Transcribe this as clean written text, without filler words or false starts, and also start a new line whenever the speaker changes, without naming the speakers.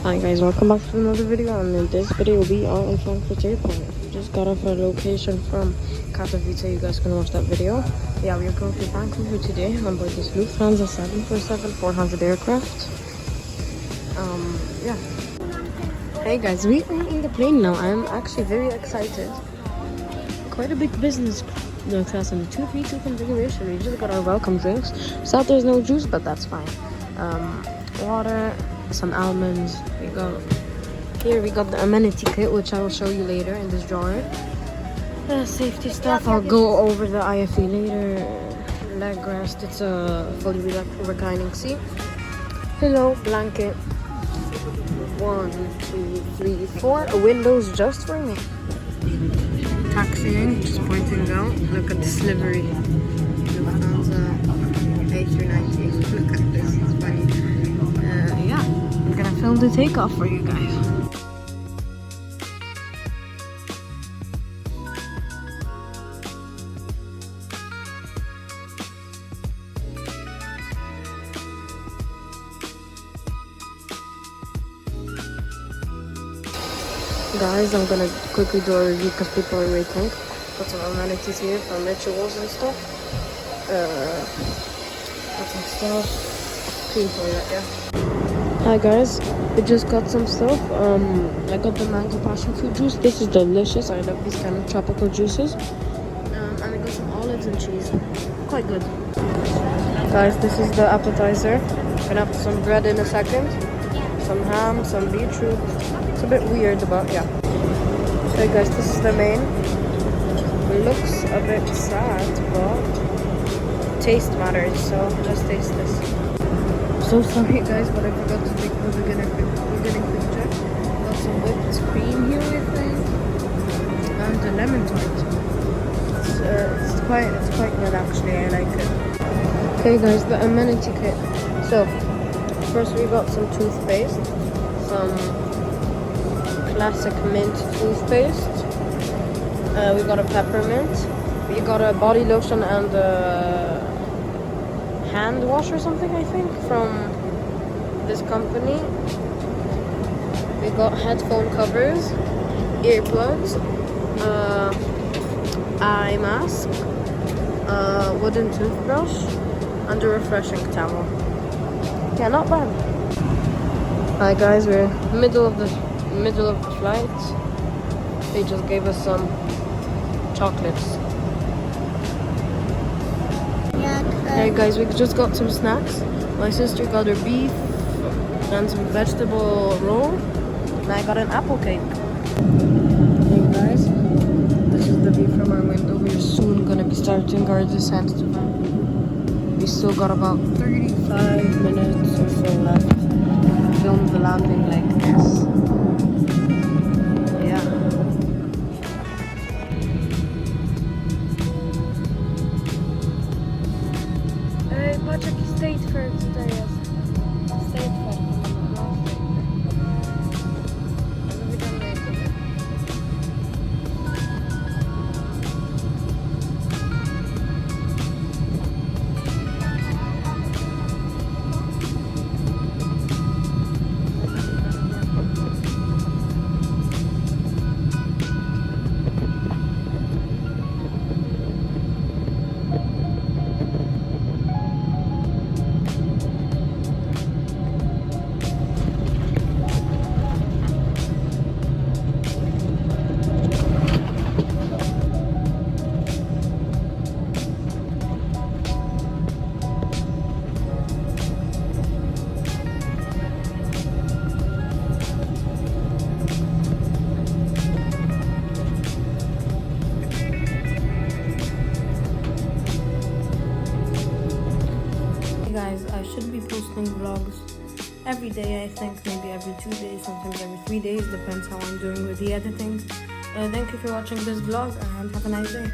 Hi guys, welcome back to another video, and in this video we'll be out in Frankfurt airport. Just got off our location from Katowice. You guys can watch that video. Yeah, we're going to Vancouver today on board this Lufthansa 747-400 aircraft. Yeah. Hey guys, we are in the plane now. I'm actually very excited. Quite a big business class in the 232 configuration. We just got our welcome drinks. Sad there's no juice, but that's fine. Water, some almonds. We got the amenity kit, which I will show you later in this drawer. Safety stuff, I'll go over the IFE later. Leg rest, it's a fully reclining seat. Pillow, blanket. 1, 2, 3, 4 windows just for me. Taxiing, just pointing out. Look at this livery. Lufthansa A390. Look at this, it's funny. Yeah, I'm gonna film the takeoff for you guys. Guys, I'm gonna quickly do a review because people are waiting. Got some amenities here from rituals and stuff. Got some stuff. Clean toilet, yeah. Hi guys, we just got some stuff. I got the mango passion fruit juice. This is delicious. I love these kind of tropical juices. And I got some olives and cheese. Quite good. Guys, this is the appetizer. Gonna have some bread in a second. Some ham, some beetroot. It's a bit weird, but yeah. So guys, this is the main. It looks a bit sad, but taste matters, so just taste this. So sorry guys, but I forgot to take the beginning picture. Got some whipped cream here, I think, and the lemon tart. It's quite good actually. I like it. Okay guys, the amenity kit. So first we got some toothpaste, some classic mint toothpaste. We got a peppermint. We got a body lotion and a hand wash or something, I think, from this company. We got headphone covers, earplugs, eye mask, wooden toothbrush, and a refreshing towel. Yeah, not bad. Hi guys, we're middle of the flight. They just gave us some chocolates. Hey guys, we just got some snacks. My sister got her beef and some vegetable roll, and I got an apple cake. Hey guys, this is the view from our window. We're soon gonna be starting our descent to Vancouver. We still got about 35 minutes or so left to film the landing like this. Yeah. Hey, Patrick, you stayed for today, yes. Stayed for last day. And we done later. Guys, I should be posting vlogs every day, I think, maybe every 2 days, sometimes every 3 days, depends how I'm doing with the editing. Thank you for watching this vlog, and have a nice day.